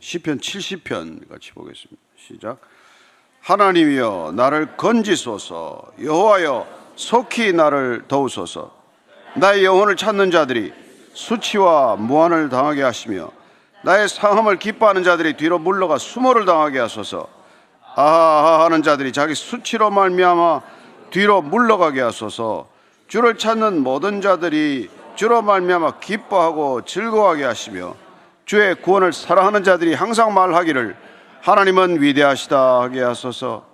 시편 70편 같이 보겠습니다. 시작. 하나님이여 나를 건지소서. 여호와여 속히 나를 도우소서. 나의 영혼을 찾는 자들이 수치와 무한을 당하게 하시며 나의 상함을 기뻐하는 자들이 뒤로 물러가 수모를 당하게 하소서. 아하 하는 자들이 자기 수치로 말미암아 뒤로 물러가게 하소서. 주를 찾는 모든 자들이 주로 말미암아 기뻐하고 즐거워하게 하시며 주의 구원을 사랑하는 자들이 항상 말하기를 하나님은 위대하시다 하게 하소서.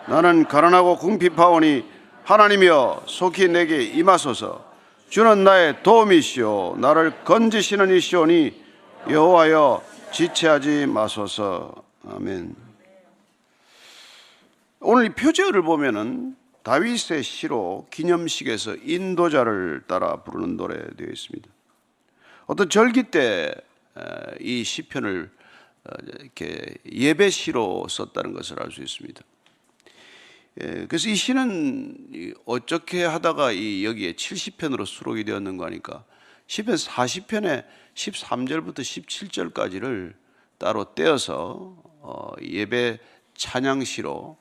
나는 가난하고 궁핍하오니 하나님이여 속히 내게 임하소서. 주는 나의 도움이시오 나를 건지시는 이시오니 여호와여 지체하지 마소서. 아멘. 오늘 이 표제어를 보면은 다윗의 시로 기념식에서 인도자를 따라 부르는 노래 되어 있습니다. 어떤 절기 때 이 시편을 이렇게 예배시로 썼다는 것을 알 수 있습니다. 그래서 이 시는 어떻게 하다가 여기에 70편으로 수록이 되었는가 하니까 시편 40편의 13절부터 17절까지를 따로 떼어서 예배 찬양시로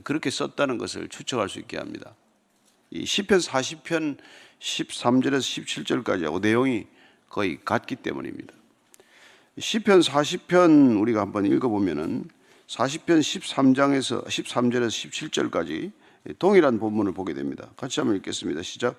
그렇게 썼다는 것을 추측할 수 있게 합니다. 이 시편 40편 13절에서 17절까지하고 내용이 거의 같기 때문입니다. 시편 40편 우리가 한번 읽어보면은 40편 13절에서 17절까지 동일한 본문을 보게 됩니다. 같이 한번 읽겠습니다. 시작.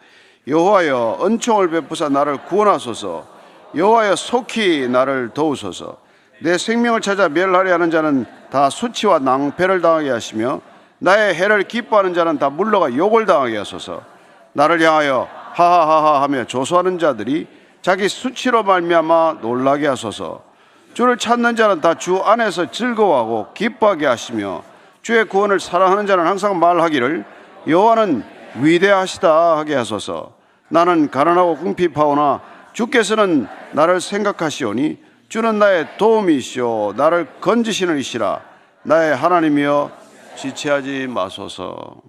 여호와여 은총을 베푸사 나를 구원하소서. 여호와여 속히 나를 도우소서. 내 생명을 찾아 멸하려 하는 자는 다 수치와 낭패를 당하게 하시며 나의 해를 기뻐하는 자는 다 물러가 욕을 당하게 하소서. 나를 향하여 하하하하 하며 조소하는 자들이 자기 수치로 말미암아 놀라게 하소서. 주를 찾는 자는 다 주 안에서 즐거워하고 기뻐하게 하시며 주의 구원을 사랑하는 자는 항상 말하기를 여호와는 위대하시다 하게 하소서. 나는 가난하고 궁핍하오나 주께서는 나를 생각하시오니 주는 나의 도움이시오 나를 건지시는 이시라. 나의 하나님이여 지체하지 마소서.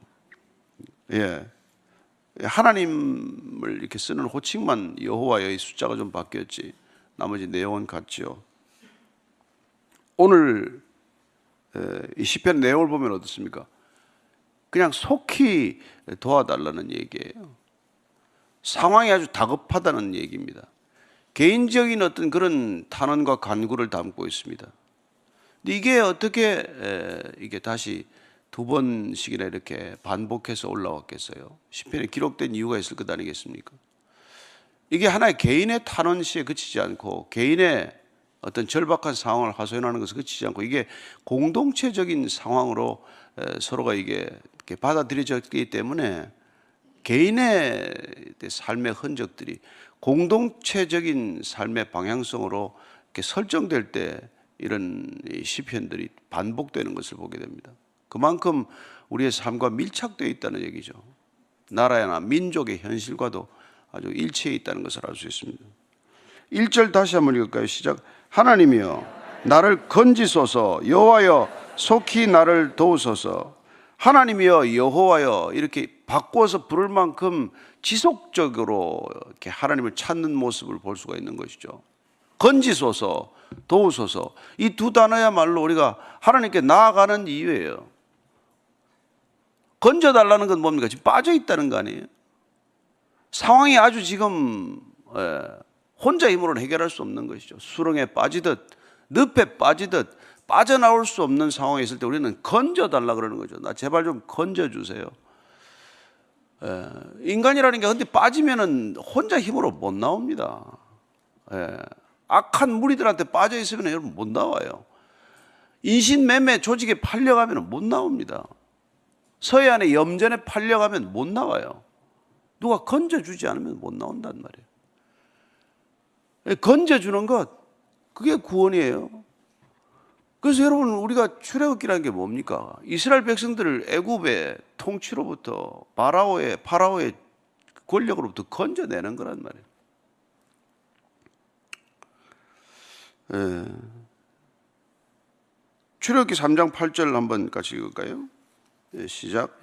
하나님을 이렇게 쓰는 호칭만 여호와의 숫자가 좀 바뀌었지 나머지 내용은 같지요. 오늘 이 시편 내용을 보면 어떻습니까? 그냥 속히 도와달라는 얘기예요. 상황이 아주 다급하다는 얘기입니다. 개인적인 어떤 그런 탄원과 간구를 담고 있습니다. 근데 이게 어떻게 이게 다시 두 번씩이나 이렇게 반복해서 올라왔겠어요? 시편에 기록된 이유가 있을 것 아니겠습니까? 이게 하나의 개인의 탄원시에 그치지 않고 개인의 어떤 절박한 상황을 하소연하는 것을 그치지 않고 이게 공동체적인 상황으로 서로가 이게 받아들여졌기 때문에 개인의 삶의 흔적들이 공동체적인 삶의 방향성으로 이렇게 설정될 때 이런 시편들이 반복되는 것을 보게 됩니다. 그만큼 우리의 삶과 밀착되어 있다는 얘기죠. 나라나 민족의 현실과도 아주 일치해 있다는 것을 알 수 있습니다. 1절 다시 한번 읽을까요? 시작. 하나님이여 나를 건지소서. 여호와여 속히 나를 도우소서. 하나님이여 여호와여 이렇게 바꿔서 부를 만큼 지속적으로 이렇게 하나님을 찾는 모습을 볼 수가 있는 것이죠. 건지소서, 도우소서 이 두 단어야말로 우리가 하나님께 나아가는 이유예요. 건져달라는 건 뭡니까? 지금 빠져 있다는 거 아니에요? 상황이 아주 지금 혼자 힘으로는 해결할 수 없는 것이죠. 수렁에 빠지듯 늪에 빠지듯 빠져나올 수 없는 상황에 있을 때 우리는 건져달라 그러는 거죠. 나 제발 좀 건져주세요. 인간이라는 게 근데 빠지면은 혼자 힘으로 못 나옵니다. 악한 무리들한테 빠져 있으면 여러분 못 나와요. 인신매매 조직에 팔려가면 못 나옵니다. 서해안의 염전에 팔려가면 못 나와요. 누가 건져주지 않으면 못 나온단 말이에요. 건져주는 것, 그게 구원이에요. 그래서 여러분 우리가 출애굽기라는 게 뭡니까? 이스라엘 백성들을 애굽의 통치로부터 파라오의 권력으로부터 건져내는 거란 말이에요. 출애굽기 3장 8절 한번 같이 읽을까요? 시작.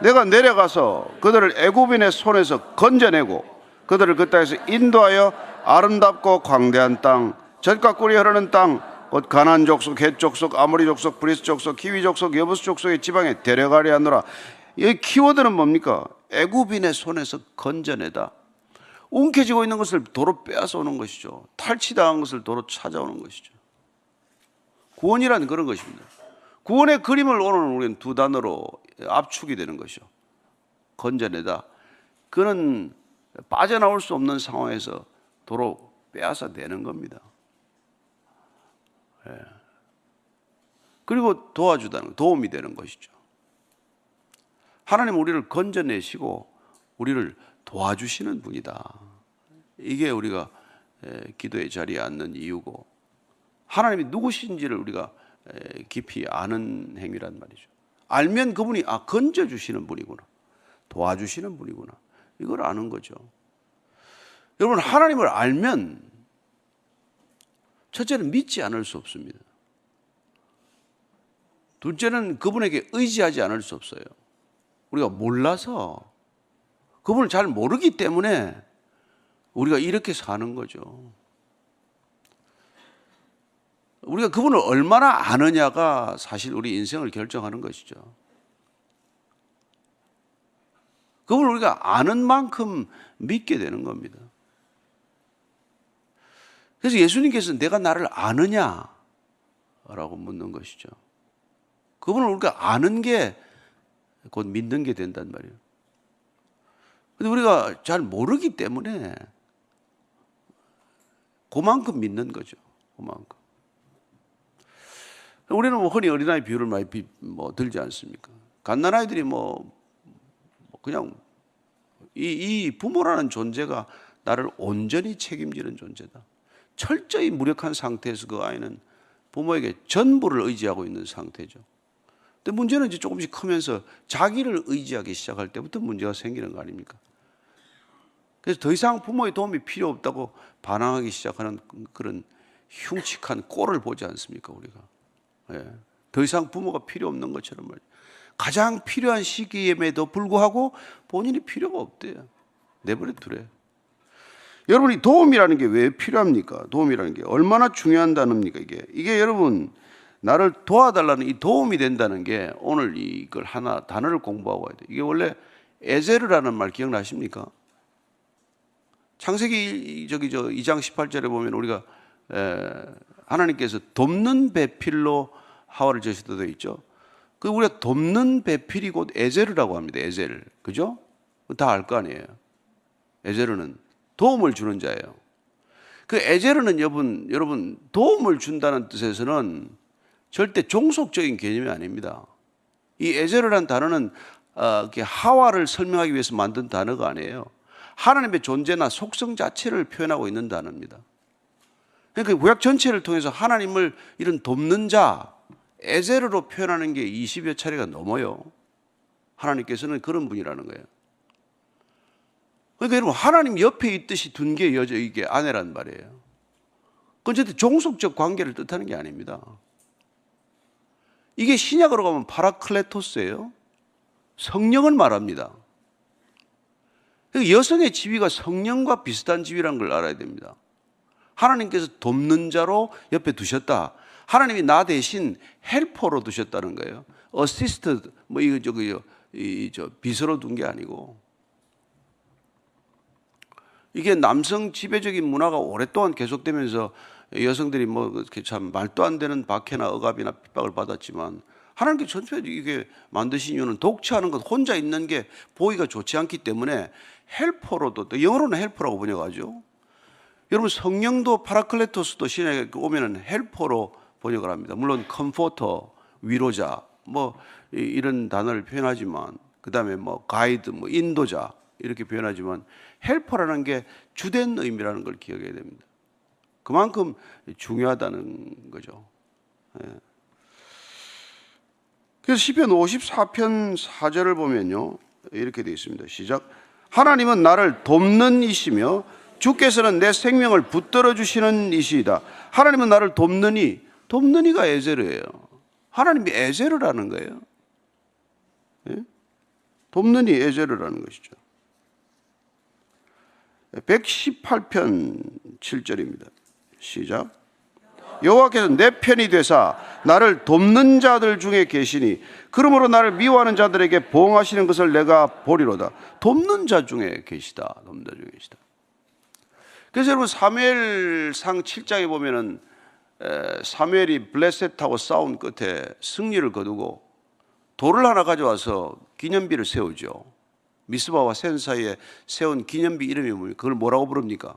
내가 내려가서 그들을 애굽인의 손에서 건져내고 그들을 그 땅에서 인도하여 아름답고 광대한 땅, 젖과 꿀이 흐르는 땅, 곧 가나안 족속, 헷 족속, 아모리 족속, 브리스 족속, 히위 족속, 여부스 족속의 지방에 데려가려 하노라. 이 키워드는 뭡니까? 애굽인의 손에서 건져내다. 움켜쥐고 있는 것을 도로 빼앗아 오는 것이죠. 탈취당한 것을 도로 찾아오는 것이죠. 구원이란 그런 것입니다. 구원의 그림을 오늘 우리는 두 단어로 압축이 되는 것이죠. 건져내다. 그는 빠져나올 수 없는 상황에서 도로 빼앗아 내는 겁니다. 예. 그리고 도와주다는, 도움이 되는 것이죠. 하나님 우리를 건져내시고 우리를 도와주시는 분이다. 이게 우리가 기도의 자리에 앉는 이유고, 하나님이 누구신지를 우리가 깊이 아는 행위란 말이죠. 알면 그분이 건져주시는 분이구나, 도와주시는 분이구나, 이걸 아는 거죠. 여러분, 하나님을 알면 첫째는 믿지 않을 수 없습니다. 둘째는 그분에게 의지하지 않을 수 없어요. 우리가 몰라서, 그분을 잘 모르기 때문에 우리가 이렇게 사는 거죠. 우리가 그분을 얼마나 아느냐가 사실 우리 인생을 결정하는 것이죠. 그분을 우리가 아는 만큼 믿게 되는 겁니다. 그래서 예수님께서 내가 나를 아느냐? 라고 묻는 것이죠. 그분을 우리가 아는 게 곧 믿는 게 된단 말이에요. 근데 우리가 잘 모르기 때문에 그만큼 믿는 거죠. 그만큼. 우리는 흔히 어린아이 비유를 많이 들지 않습니까? 갓난아이들이 그냥 이 부모라는 존재가 나를 온전히 책임지는 존재다. 철저히 무력한 상태에서 그 아이는 부모에게 전부를 의지하고 있는 상태죠. 근데 문제는 이제 조금씩 크면서 자기를 의지하기 시작할 때부터 문제가 생기는 거 아닙니까? 그래서 더 이상 부모의 도움이 필요 없다고 반항하기 시작하는 그런 흉측한 꼴을 보지 않습니까, 우리가? 예. 더 이상 부모가 필요 없는 것처럼 말이에요. 가장 필요한 시기임에도 불구하고 본인이 필요가 없대요. 내버려 두래. 여러분이 도움이라는 게 왜 필요합니까? 도움이라는 게 얼마나 중요한 단어입니까? 이게 여러분, 나를 도와달라는 이 도움이 된다는 게, 오늘 이걸 하나 단어를 공부하고 와야 돼요. 이게 원래 에제르라는 말 기억나십니까? 창세기 2장 18절에 보면 우리가 하나님께서 돕는 배필로 하와를 지으셨다 되어 있죠. 그 우리가 돕는 배필이 곧 에제르라고 합니다. 에제르, 그죠? 다 알 거 아니에요. 에제르는 도움을 주는 자예요. 그 에제르는 여러분 도움을 준다는 뜻에서는 절대 종속적인 개념이 아닙니다. 이 에제르라는 단어는 하와를 설명하기 위해서 만든 단어가 아니에요. 하나님의 존재나 속성 자체를 표현하고 있는 단어입니다. 그러니까 구약 전체를 통해서 하나님을 이런 돕는 자, 에제르로 표현하는 게 20여 차례가 넘어요. 하나님께서는 그런 분이라는 거예요. 그러니까 여러분, 하나님 옆에 있듯이 둔 게 이게 아내란 말이에요. 그건 절대 종속적 관계를 뜻하는 게 아닙니다. 이게 신약으로 가면 파라클레토스예요. 성령을 말합니다. 여성의 지위가 성령과 비슷한 지위라는 걸 알아야 됩니다. 하나님께서 돕는 자로 옆에 두셨다. 하나님이 나 대신 헬퍼로 두셨다는 거예요. 어시스트 비서로 둔 게 아니고. 이게 남성 지배적인 문화가 오랫동안 계속되면서 여성들이 참 말도 안 되는 박해나 억압이나 핍박을 받았지만, 하나님께 전체적으로 이게 만드신 이유는 독차하는 것, 혼자 있는 게 보기가 좋지 않기 때문에 헬퍼로도, 또 영어로는 헬퍼라고 번역하죠. 여러분, 성령도 파라클레토스도 신약에 오면은 헬퍼로 번역을 합니다. 물론 컴포터, 위로자, 이런 단어를 표현하지만, 그 다음에 가이드, 인도자 이렇게 표현하지만, 헬퍼라는 게 주된 의미라는 걸 기억해야 됩니다. 그만큼 중요하다는 거죠. 예. 그래서 시편 54편 4절을 보면요, 이렇게 되어 있습니다. 시작. 하나님은 나를 돕는 이시며 주께서는 내 생명을 붙들어 주시는 이시이다. 하나님은 나를 돕는 이가 에제르예요. 하나님이 에제르라는 거예요. 예? 돕는 이 에제르라는 것이죠. 118편 7절입니다. 시작. 여호와께서 내 편이 되사 나를 돕는 자들 중에 계시니 그러므로 나를 미워하는 자들에게 보응하시는 것을 내가 보리로다. 돕는 자 중에 계시다. 돕는 자 중에 계시다. 그래서 여러분 사무엘상 7장에 보면은 사무엘이 블레셋하고 싸운 끝에 승리를 거두고 돌을 하나 가져와서 기념비를 세우죠. 미스바와 센 사이에 세운 기념비 이름이 뭡니까? 그걸 뭐라고 부릅니까?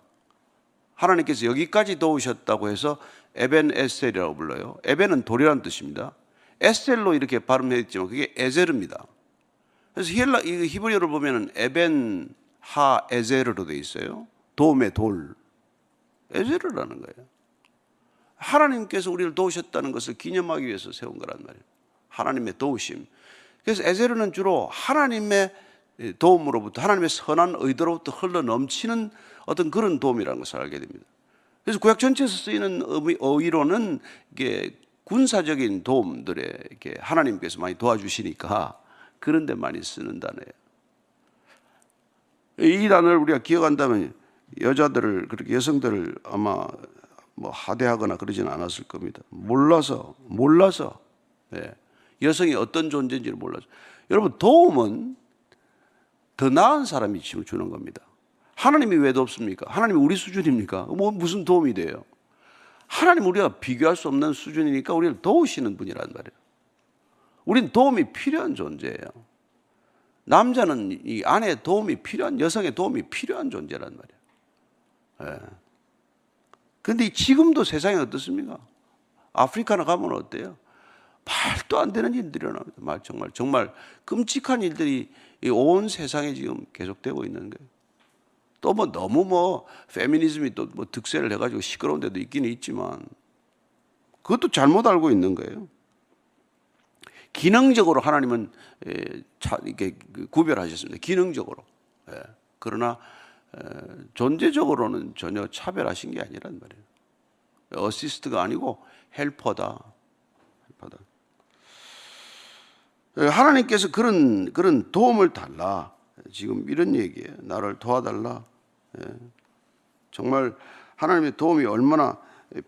하나님께서 여기까지 도우셨다고 해서 에벤 에셀이라고 불러요. 에벤은 돌이라는 뜻입니다. 에셀로 이렇게 발음했지만 그게 에제르입니다. 그래서 히브리어를 보면은 에벤 하 에제르로 되어 있어요. 도움의 돌, 에제르라는 거예요. 하나님께서 우리를 도우셨다는 것을 기념하기 위해서 세운 거란 말이에요. 하나님의 도우심. 그래서 에제르는 주로 하나님의 도움으로부터, 하나님의 선한 의도로부터 흘러 넘치는 어떤 그런 도움이라는 것을 알게 됩니다. 그래서 구약 전체에서 쓰이는 어휘로는 이게 군사적인 도움들에 이렇게 하나님께서 많이 도와주시니까 그런 데 많이 쓰는 단어예요. 이 단어를 우리가 기억한다면 여자들을, 그렇게 여성들을 아마 뭐 하대하거나 그러지는 않았을 겁니다. 몰라서 네. 여성이 어떤 존재인지를 몰라서. 여러분, 도움은 더 나은 사람이 주는 겁니다. 하나님이 왜 돕습니까? 하나님이 우리 수준입니까? 뭐 무슨 도움이 돼요? 하나님 우리가 비교할 수 없는 수준이니까 우리를 도우시는 분이란 말이에요. 우린 도움이 필요한 존재예요. 남자는 이 아내의 도움이 필요한, 여성의 도움이 필요한 존재란 말이에요. 그런데 지금도 세상이 어떻습니까? 아프리카나 가면 어때요? 말도 안 되는 일들이 일어납니다. 정말 끔찍한 일들이 온 세상에 지금 계속되고 있는 거예요. 또 뭐 너무 페미니즘이 또 뭐 득세를 해가지고 시끄러운 데도 있기는 있지만 그것도 잘못 알고 있는 거예요. 기능적으로 하나님은 이렇게 구별하셨습니다. 기능적으로. 그러나 존재적으로는 전혀 차별하신 게 아니란 말이에요. 어시스트가 아니고 헬퍼다. 하나님께서 그런 도움을 달라. 지금 이런 얘기예요. 나를 도와달라. 정말 하나님의 도움이 얼마나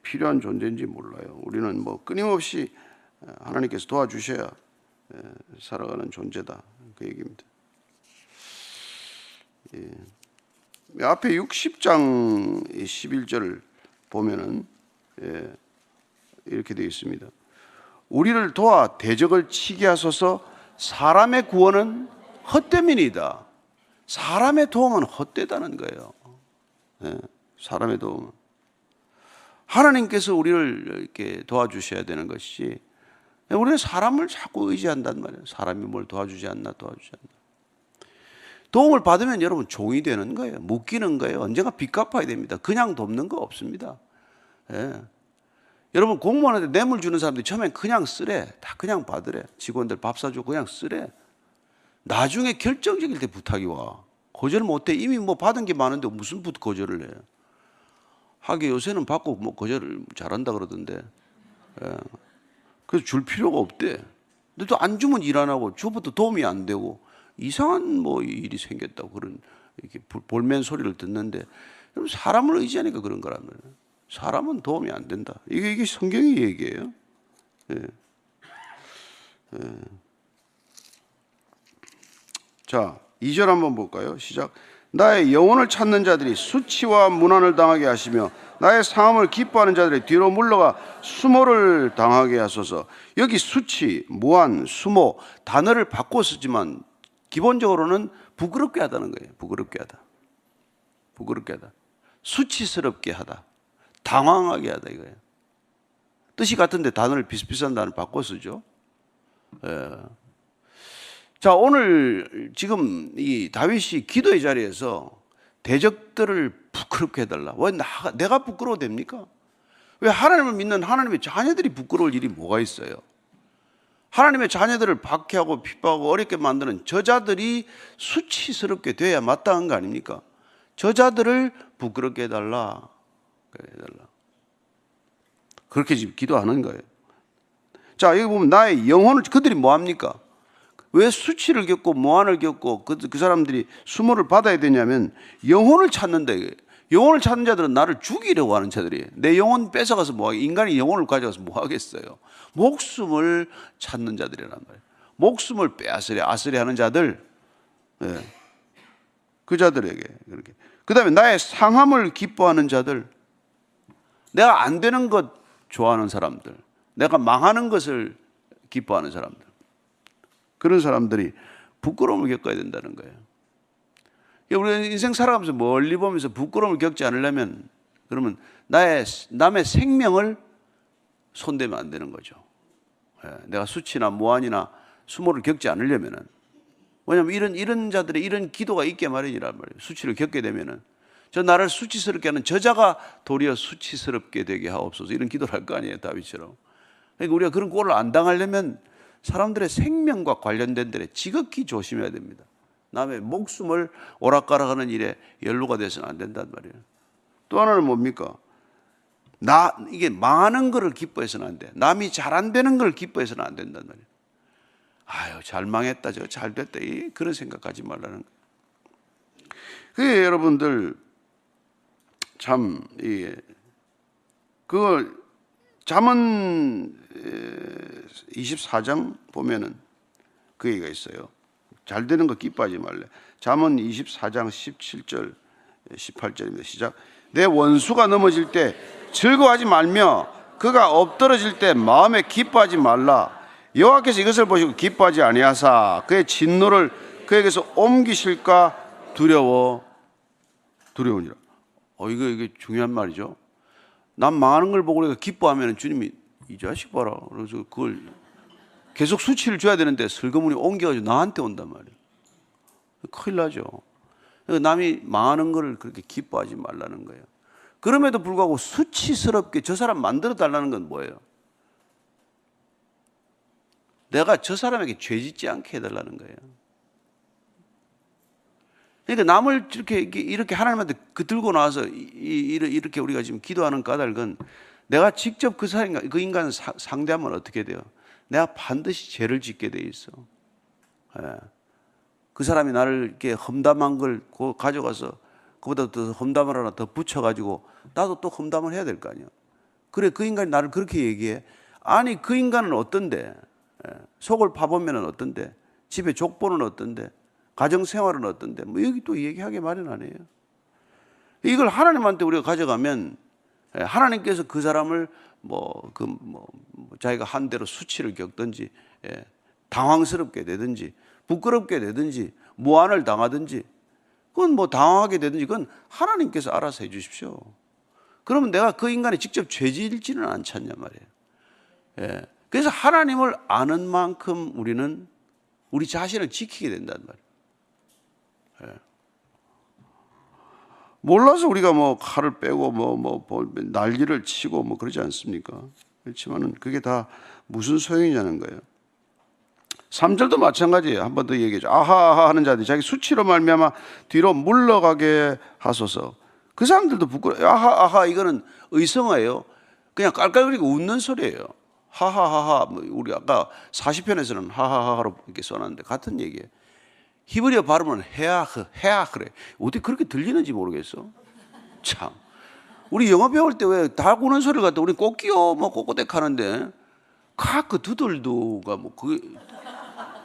필요한 존재인지 몰라요. 우리는 뭐 끊임없이 하나님께서 도와주셔야 살아가는 존재다. 그 얘기입니다. 앞에 60장 11절을 보면은 이렇게 되어 있습니다. 우리를 도와 대적을 치게 하소서. 사람의 구원은 헛됨이니이다. 사람의 도움은 헛되다는 거예요. 사람의 도움은. 하나님께서 우리를 이렇게 도와주셔야 되는 것이, 우리는 사람을 자꾸 의지한단 말이에요. 사람이 뭘 도와주지 않나. 도움을 받으면 여러분 종이 되는 거예요. 묶이는 거예요. 언젠가 빚 갚아야 됩니다. 그냥 돕는 거 없습니다. 여러분, 공무원한테 뇌물 주는 사람들이 처음엔 그냥 쓰래. 다 그냥 받으래. 직원들 밥 사주고 그냥 쓰래. 나중에 결정적일 때 부탁이 와. 거절 못해. 이미 뭐 받은 게 많은데 무슨 거절을 해. 하긴 요새는 받고 뭐 거절을 잘한다 그러던데. 그래서 줄 필요가 없대. 근데 또 안 주면 일 안 하고 주부터 도움이 안 되고 이상한 뭐 일이 생겼다고 그런 이렇게 볼멘 소리를 듣는데, 사람을 의지하니까 그런 거란 말이에요. 사람은 도움이 안 된다. 이게 성경의 얘기예요. 자, 2절 한번 볼까요? 시작. 나의 영혼을 찾는 자들이 수치와 문안을 당하게 하시며 나의 상함을 기뻐하는 자들이 뒤로 물러가 수모를 당하게 하소서. 여기 수치, 무한, 수모 단어를 바꿔 쓰지만 기본적으로는 부끄럽게 하다는 거예요. 부끄럽게 하다. 수치스럽게 하다. 당황하게 하다 이거예요. 뜻이 같은데 단어를 비슷비슷한 단어를 바꿔 쓰죠. 자, 오늘 지금 이 다윗이 기도의 자리에서 대적들을 부끄럽게 해달라. 왜 내가 부끄러워도 됩니까? 왜 하나님을 믿는 하나님의 자녀들이 부끄러울 일이 뭐가 있어요? 하나님의 자녀들을 박해하고 핍박하고 어렵게 만드는 저자들이 수치스럽게 돼야 마땅한 거 아닙니까? 저자들을 부끄럽게 해달라. 그렇게 지금 기도하는 거예요. 자, 여기 보면 나의 영혼을, 그들이 뭐합니까? 왜 수치를 겪고 모한을 겪고 그 사람들이 수모를 받아야 되냐면 영혼을 찾는다. 영혼을 찾는 자들은 나를 죽이려고 하는 자들이에요. 내 영혼 뺏어가서 뭐하겠어요? 인간이 영혼을 가져가서 뭐하겠어요? 목숨을 찾는 자들이란 말이에요. 목숨을 빼앗으려 아스려 하는 자들, 예. 그 자들에게 그렇게. 그 다음에 나의 상함을 기뻐하는 자들, 내가 안 되는 것 좋아하는 사람들, 내가 망하는 것을 기뻐하는 사람들, 그런 사람들이 부끄러움을 겪어야 된다는 거예요. 우리가 인생 살아가면서 멀리 보면서 부끄러움을 겪지 않으려면, 그러면 남의 생명을 손대면 안 되는 거죠. 내가 수치나 무한이나 수모를 겪지 않으려면은. 왜냐하면 이런 자들의 이런 기도가 있게 마련이란 말이에요. 수치를 겪게 되면은, 저 나를 수치스럽게 하는 저자가 도리어 수치스럽게 되게 하옵소서, 이런 기도를 할 거 아니에요, 다윗처럼. 그러니까 우리가 그런 꼴을 안 당하려면 사람들의 생명과 관련된 데에 지극히 조심해야 됩니다. 남의 목숨을 오락가락하는 일에 연루가 돼서는 안 된단 말이에요. 또 하나는 뭡니까? 이게 망하는 것을 기뻐해서는 안 돼. 남이 잘 안 되는 걸 기뻐해서는 안 된단 말이에요. 아유, 잘 망했다, 저 잘 됐다, 그런 생각하지 말라는 거예요. 그게 여러분들 참 그걸 잠언 24장 보면은 그 얘기가 있어요. 잘 되는 거 기뻐하지 말래. 잠언 24장 17절 18절입니다. 시작. 내 원수가 넘어질 때 즐거워하지 말며 그가 엎드러질 때 마음에 기뻐하지 말라. 여호와께서 이것을 보시고 기뻐하지 아니하사 그의 진노를 그에게서 옮기실까 두려우니라. 이게 중요한 말이죠. 남 망하는 걸 보고 우리가 기뻐하면 주님이 이 자식 봐라, 그래서 그걸 계속 수치를 줘야 되는데 슬그머니 옮겨가지고 나한테 온단 말이에요. 큰일 나죠. 남이 망하는 걸 그렇게 기뻐하지 말라는 거예요. 그럼에도 불구하고 수치스럽게 저 사람 만들어 달라는 건 뭐예요? 내가 저 사람에게 죄 짓지 않게 해달라는 거예요. 그러니까 남을 이렇게 하나님한테 들고 나와서 이렇게 우리가 지금 기도하는 까닭은, 내가 직접 그 인간을 상대하면 어떻게 돼요? 내가 반드시 죄를 짓게 돼 있어. 예. 그 사람이 나를 이렇게 험담한 걸 가져가서 그보다 더 험담을 하나 더 붙여가지고 나도 또 험담을 해야 될 거 아니야. 그래, 그 인간이 나를 그렇게 얘기해. 아니, 그 인간은 어떤데? 속을 파보면 어떤데? 집에 족보는 어떤데? 가정생활은 어떤데? 여기 또 얘기하게 마련하네요. 이걸 하나님한테 우리가 가져가면 하나님께서 그 사람을 자기가 한 대로 수치를 겪든지, 당황스럽게 되든지, 부끄럽게 되든지, 무안을 당하든지, 그건 당황하게 되든지, 그건 하나님께서 알아서 해 주십시오. 그러면 내가 그 인간이 직접 죄질지는 않지 않냐 말이에요. 그래서 하나님을 아는 만큼 우리는 우리 자신을 지키게 된단 말이에요. 몰라서 우리가 칼을 빼고 난리를 치고 그러지 않습니까? 그렇지만은 그게 다 무슨 소용이냐는 거예요. 3절도 마찬가지예요. 한 번 더 얘기해줘. 아하 하는 자들이 자기 수치로 말미암아 뒤로 물러가게 하소서. 그 사람들도 부끄러워. 아하 이거는 의성어예요. 그냥 깔깔거리고 웃는 소리예요. 하하하하. 우리 아까 40편에서는 하하하하로 이렇게 써놨는데 같은 얘기예요. 히브리어 발음은 헤아흐래. 어떻게 그렇게 들리는지 모르겠어. 참. 우리 영어 배울 때 왜 닭 우는 소리를 갖다 우리 꼬끼요 꼬꼬댁 하는데 그 두들두가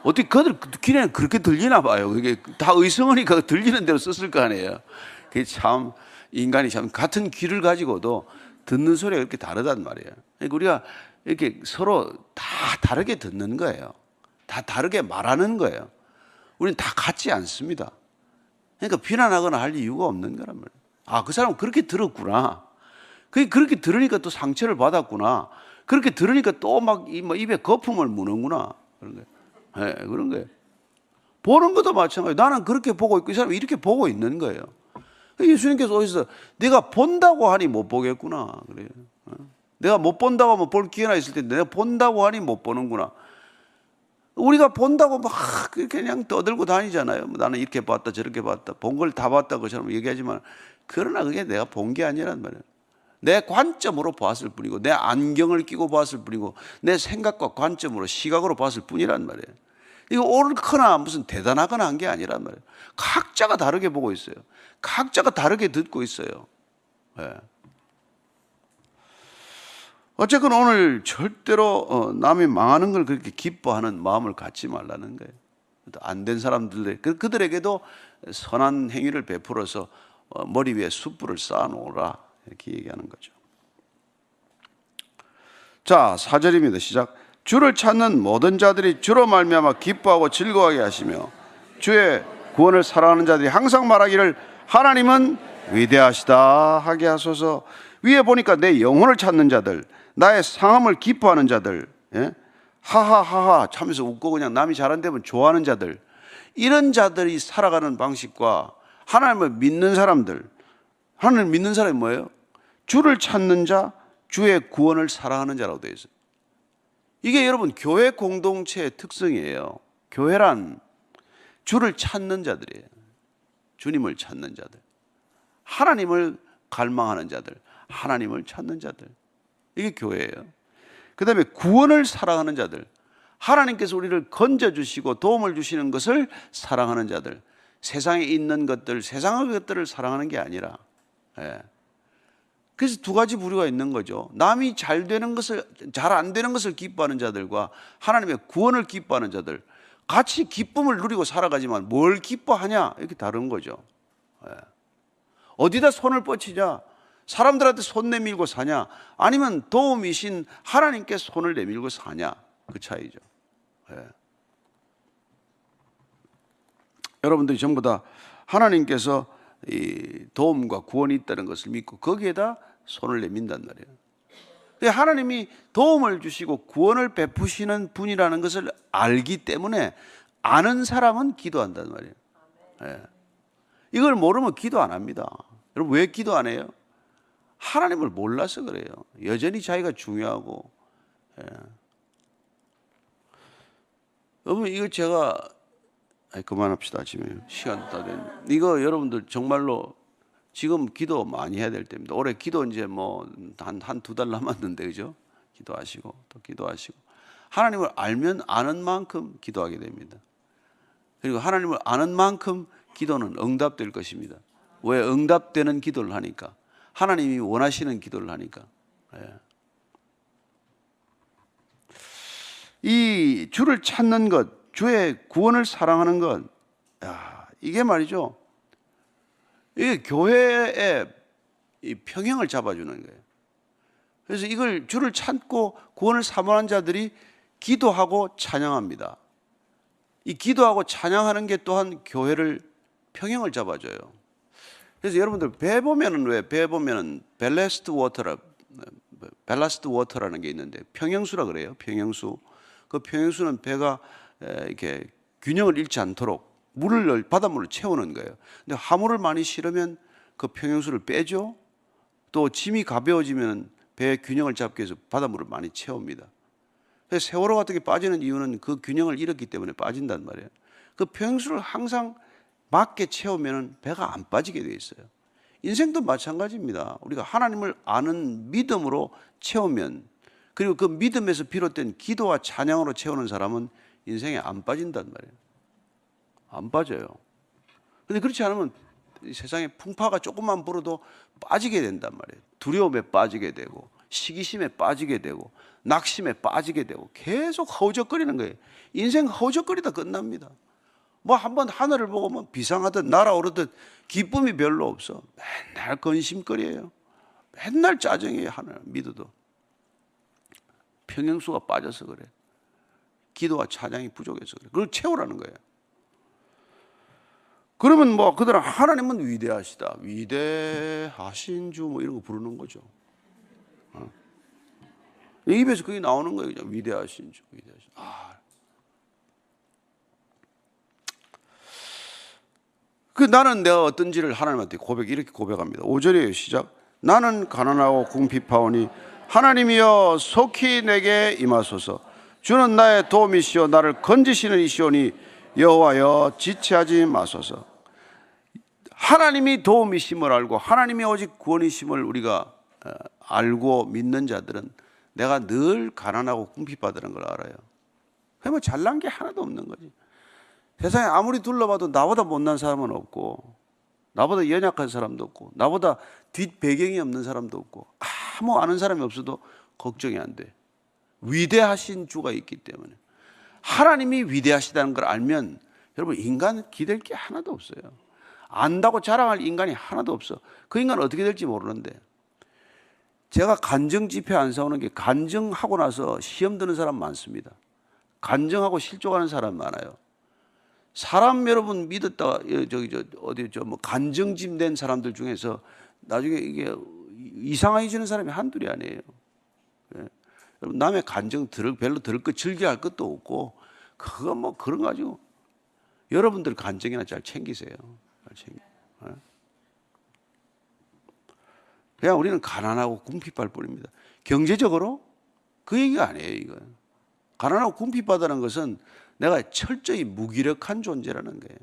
어떻게 그들 귀에는 그렇게 들리나 봐요. 그게 다 의성어니까 들리는 대로 썼을 거 아니에요. 그게 참 인간이 참 같은 귀를 가지고도 듣는 소리가 이렇게 다르단 말이에요. 그러니까 우리가 이렇게 서로 다 다르게 듣는 거예요. 다 다르게 말하는 거예요. 우리는 다 같지 않습니다. 그러니까 비난하거나 할 이유가 없는 거란 말이에요. 그 사람은 그렇게 들었구나. 그렇게 들으니까 또 상처를 받았구나. 그렇게 들으니까 또 입에 거품을 무는구나. 그런 거예요. 네, 그런 거예요. 보는 것도 마찬가지예요. 나는 그렇게 보고 있고 이 사람이 이렇게 보고 있는 거예요. 예수님께서 어디서 내가 본다고 하니 못 보겠구나. 그래요. 내가 못 본다고 하면 볼 기회나 있을 텐데 내가 본다고 하니 못 보는구나. 우리가 본다고 그냥 떠들고 다니잖아요. 나는 이렇게 봤다 저렇게 봤다 본 걸 다 봤다 그처럼 얘기하지만, 그러나 그게 내가 본 게 아니란 말이에요. 내 관점으로 봤을 뿐이고 내 안경을 끼고 봤을 뿐이고 내 생각과 관점으로 시각으로 봤을 뿐이란 말이에요. 이거 옳거나 무슨 대단하거나 한 게 아니란 말이에요. 각자가 다르게 보고 있어요. 각자가 다르게 듣고 있어요. 예. 어쨌거나 오늘 절대로 남이 망하는 걸 그렇게 기뻐하는 마음을 갖지 말라는 거예요. 안 된 사람들, 그들에게도 선한 행위를 베풀어서 머리 위에 숯불을 쌓아놓으라, 이렇게 얘기하는 거죠. 자, 4절입니다. 시작. 주를 찾는 모든 자들이 주로 말미암아 기뻐하고 즐거워하게 하시며 주의 구원을 사랑하는 자들이 항상 말하기를 하나님은 위대하시다 하게 하소서. 위에 보니까 내 영혼을 찾는 자들, 나의 상함을 기뻐하는 자들, 예? 하하하하 참면서 웃고 그냥 남이 잘한다면 좋아하는 자들, 이런 자들이 살아가는 방식과 하나님을 믿는 사람들, 하나님을 믿는 사람이 뭐예요? 주를 찾는 자, 주의 구원을 사랑하는 자라고 되어 있어요. 이게 여러분 교회 공동체의 특성이에요. 교회란 주를 찾는 자들이에요. 주님을 찾는 자들, 하나님을 갈망하는 자들, 하나님을 찾는 자들, 이게 교회예요. 그 다음에 구원을 사랑하는 자들, 하나님께서 우리를 건져주시고 도움을 주시는 것을 사랑하는 자들, 세상에 있는 것들, 세상의 것들을 사랑하는 게 아니라, 예. 그래서 두 가지 부류가 있는 거죠. 남이 잘 되는 것을, 잘 안 되는 것을 기뻐하는 자들과 하나님의 구원을 기뻐하는 자들, 같이 기쁨을 누리고 살아가지만 뭘 기뻐하냐, 이렇게 다른 거죠. 예. 어디다 손을 뻗치냐, 사람들한테 손 내밀고 사냐, 아니면 도움이신 하나님께 손을 내밀고 사냐, 그 차이죠. 예. 여러분들이 전부 다 하나님께서 이 도움과 구원이 있다는 것을 믿고 거기에다 손을 내민단 말이에요. 하나님이 도움을 주시고 구원을 베푸시는 분이라는 것을 알기 때문에 아는 사람은 기도한단 말이에요. 예. 이걸 모르면 기도 안 합니다. 여러분 왜 기도 안 해요? 하나님을 몰라서 그래요. 여전히 자기가 중요하고. 예. 여러분 이거 제가 그만합시다. 지금 시간 다 됐네. 이거 여러분들 정말로 지금 기도 많이 해야 될 때입니다. 올해 기도 이제 뭐 한 두 달 남았는데, 그죠? 기도하시고 또 기도하시고 하나님을 알면 아는 만큼 기도하게 됩니다. 그리고 하나님을 아는 만큼 기도는 응답될 것입니다. 왜? 응답되는 기도를 하니까, 하나님이 원하시는 기도를 하니까. 예. 이 주를 찾는 것, 주의 구원을 사랑하는 것, 야, 이게 말이죠, 이게 교회의 이 평형을 잡아주는 거예요. 그래서 이걸 주를 찾고 구원을 사모하는 자들이 기도하고 찬양합니다. 이 기도하고 찬양하는 게 또한 교회를 평형을 잡아줘요. 그래서 여러분들 배 보면은, 왜 배 보면은 밸러스트 워터라는 게 있는데, 평형수라 그래요. 평형수. 그 평형수는 배가 이렇게 균형을 잃지 않도록 바닷물을 채우는 거예요. 근데 화물을 많이 실으면 그 평형수를 빼죠. 또 짐이 가벼워지면 배의 균형을 잡기 위해서 바닷물을 많이 채웁니다. 그래서 세월호 같은 게 빠지는 이유는 그 균형을 잃었기 때문에 빠진단 말이에요. 그 평형수를 항상 맞게 채우면 배가 안 빠지게 돼 있어요. 인생도 마찬가지입니다. 우리가 하나님을 아는 믿음으로 채우면, 그리고 그 믿음에서 비롯된 기도와 찬양으로 채우는 사람은 인생에 안 빠진단 말이에요. 안 빠져요. 근데 그렇지 않으면 세상에 풍파가 조금만 불어도 빠지게 된단 말이에요. 두려움에 빠지게 되고, 시기심에 빠지게 되고, 낙심에 빠지게 되고, 계속 허우적거리는 거예요. 인생 허우적거리다 끝납니다. 뭐 한번 하늘을 보고 뭐 비상하듯 날아오르듯 기쁨이 별로 없어. 맨날 근심거리예요. 맨날 짜증이에요. 하나님 믿어도. 평형수가 빠져서 그래. 기도와 찬양이 부족해서 그래. 그걸 채우라는 거예요. 그러면 뭐 그들은 하나님은 위대하시다, 위대하신 주, 뭐 이런 거 부르는 거죠. 입에서 그게 나오는 거예요. 그냥 위대하신 주, 위대하신. 나는 내가 어떤지를 하나님한테 이렇게 고백합니다. 5절이에요. 시작. 나는 가난하고 궁핍하오니 하나님이여 속히 내게 임하소서. 주는 나의 도움이시오 나를 건지시는 이시오니 여호와여 지체하지 마소서. 하나님이 도움이심을 알고 하나님이 오직 구원이심을 우리가 알고 믿는 자들은 내가 늘 가난하고 궁핍하다는 걸 알아요. 그러면 잘난 게 하나도 없는 거지. 세상에 아무리 둘러봐도 나보다 못난 사람은 없고, 나보다 연약한 사람도 없고 나보다 뒷배경이 없는 사람도 없고 아무 아는 사람이 없어도 걱정이 안 돼. 위대하신 주가 있기 때문에. 하나님이 위대하시다는 걸 알면 여러분 인간 기댈 게 하나도 없어요. 안다고 자랑할 인간이 하나도 없어. 그 인간은 어떻게 될지 모르는데, 제가 간증 집회 안 사오는 게 간증하고 나서 시험 드는 사람 많습니다. 간증하고 실족하는 사람 많아요. 사람 여러분 믿었다가 뭐 간증짐 된 사람들 중에서 나중에 이게 이상해지는 사람이 한둘이 아니에요. 예. 여러분 남의 간증 별로 들을 것 즐겨할 것도 없고 그거 뭐 그런 거 가지고 여러분들 간증이나 잘 챙기세요. 잘 챙겨. 예. 그냥 우리는 가난하고 궁핍할 뿐입니다. 경제적으로 그 얘기가 아니에요. 이거 가난하고 궁핍하다는 것은 내가 철저히 무기력한 존재라는 거예요.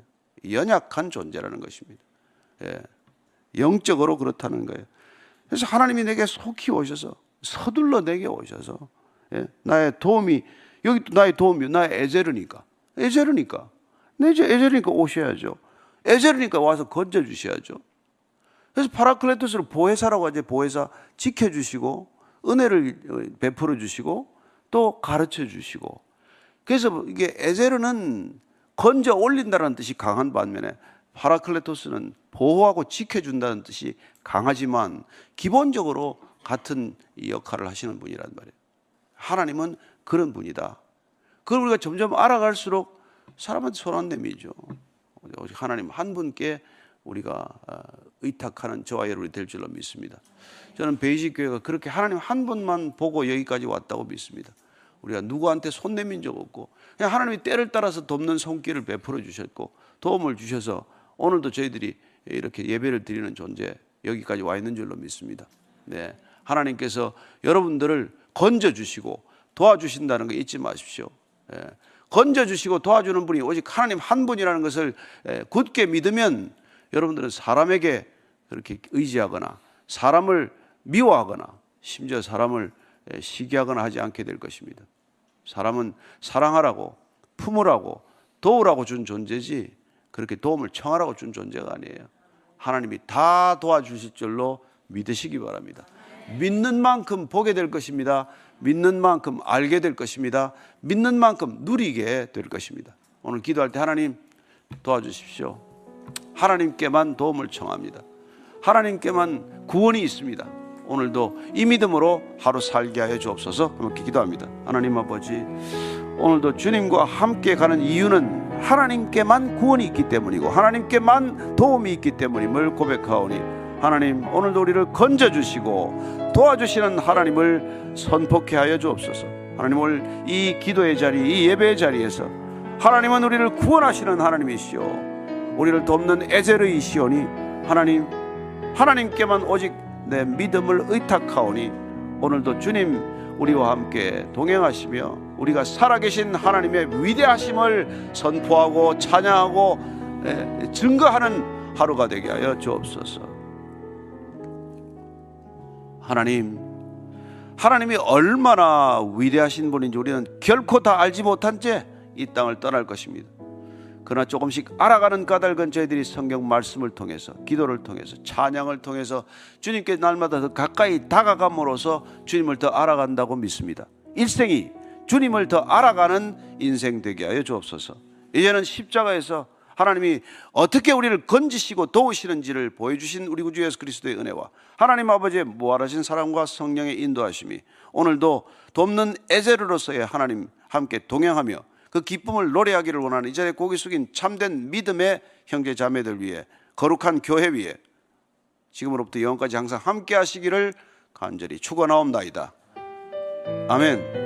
연약한 존재라는 것입니다. 예. 영적으로 그렇다는 거예요. 그래서 하나님이 내게 속히 오셔서 서둘러 내게 오셔서, 예. 나의 도움이, 여기 또 나의 도움이 나의 에제르니까 오셔야죠. 에제르니까 와서 건져주셔야죠. 그래서 파라클레토스를 보혜사라고 하죠. 보혜사, 지켜주시고 은혜를 베풀어 주시고 또 가르쳐 주시고. 그래서 이게 에제르는 건져 올린다는 뜻이 강한 반면에 파라클레토스는 보호하고 지켜준다는 뜻이 강하지만 기본적으로 같은 역할을 하시는 분이란 말이에요. 하나님은 그런 분이다. 그걸 우리가 점점 알아갈수록 사람한테 손 안 내밀죠. 오직 하나님 한 분께 우리가 의탁하는 저와 여러분이 될 줄로 믿습니다. 저는 베이직 교회가 그렇게 하나님 한 분만 보고 여기까지 왔다고 믿습니다. 우리가 누구한테 손 내민 적 없고 그냥 하나님이 때를 따라서 돕는 손길을 베풀어 주셨고 도움을 주셔서 오늘도 저희들이 이렇게 예배를 드리는 존재 여기까지 와 있는 줄로 믿습니다. 네, 하나님께서 여러분들을 건져주시고 도와주신다는 거 잊지 마십시오. 예, 건져주시고 도와주는 분이 오직 하나님 한 분이라는 것을 굳게 믿으면 여러분들은 사람에게 그렇게 의지하거나 사람을 미워하거나 심지어 사람을 시기하거나 하지 않게 될 것입니다. 사람은 사랑하라고 품으라고 도우라고 준 존재지 그렇게 도움을 청하라고 준 존재가 아니에요. 하나님이 다 도와주실 줄로 믿으시기 바랍니다. 믿는 만큼 보게 될 것입니다. 믿는 만큼 알게 될 것입니다. 믿는 만큼 누리게 될 것입니다. 오늘 기도할 때 하나님 도와주십시오. 하나님께만 도움을 청합니다. 하나님께만 구원이 있습니다. 오늘도 이 믿음으로 하루 살게 하여 주옵소서. 그렇게 기도합니다. 하나님 아버지, 오늘도 주님과 함께 가는 이유는 하나님께만 구원이 있기 때문이고 하나님께만 도움이 있기 때문임을 고백하오니 하나님 오늘도 우리를 건져주시고 도와주시는 하나님을 선포케 하여 주옵소서. 하나님 오늘 이 기도의 자리, 이 예배의 자리에서 하나님은 우리를 구원하시는 하나님이시오. 우리를 돕는 에제르이시오니 하나님께만 오직 내 믿음을 의탁하오니 오늘도 주님 우리와 함께 동행하시며 우리가 살아계신 하나님의 위대하심을 선포하고 찬양하고 증거하는 하루가 되게 하여 주옵소서. 하나님이 얼마나 위대하신 분인지 우리는 결코 다 알지 못한 채 이 땅을 떠날 것입니다. 그러나 조금씩 알아가는 까닭은 저희들이 성경 말씀을 통해서 기도를 통해서 찬양을 통해서 주님께 날마다 더 가까이 다가감으로써 주님을 더 알아간다고 믿습니다. 일생이 주님을 더 알아가는 인생 되게 하여 주옵소서. 이제는 십자가에서 하나님이 어떻게 우리를 건지시고 도우시는지를 보여주신 우리 구주 예수 그리스도의 은혜와 하나님 아버지의 무한하신 사랑과 성령의 인도하심이 오늘도 돕는 에제르로서의 하나님 함께 동행하며 그 기쁨을 노래하기를 원하는 이 자리에 고개 숙인 참된 믿음의 형제 자매들 위해 거룩한 교회 위에 지금으로부터 영원까지 항상 함께 하시기를 간절히 축원하옵나이다. 아멘.